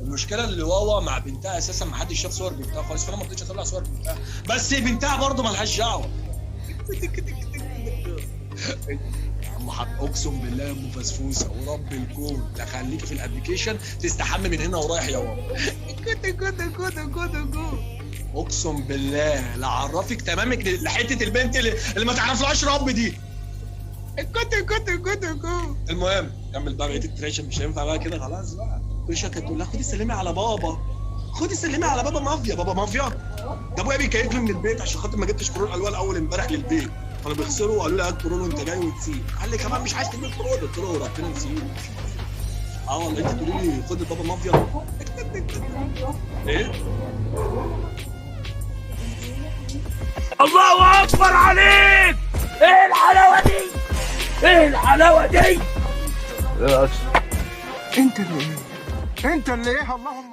المشكله اللي واوا مع بنتها اساسا ما حدش شاف صور بنتها خالص، فانا ما رضيتش اطلع صور بنتها، بس بنتها برضه مالهاش دعوه. اقسم بالله يا ام فسفوسه ورب الكون تخليكي في الابلكيشن تستحمي من هنا ورايح يا بابا. اقسم بالله لعرفك تمامك لحته البنت اللي ما تعرفلهاش رب دي. المهم كمل بقى بقيه التريشن، مش هينفع بقى كده خلاص بقى. كل شويه كانت تقول لها خدي سلمي على بابا، خدي سلمي على بابا مافيا، بابا مافيا. ده ابويا بيكيف لي من البيت عشان خاطر ما جبتش كورونا الالوان اول امبارح للبيت، كانوا بيخسروا وقالوا لي هات كورونا وانت جاي وتسيب، قال لي كمان مش عايز تجيب كورونا، قلت له ربنا نسيب. اه والله انت تقولي لي خد بابا مافيا. ايه؟ الله اكبر عليك! ايه الحلاوه دي؟ ايه الحلاوه دي؟ انت اللي ايه؟ انت اللي ايه؟ اللهم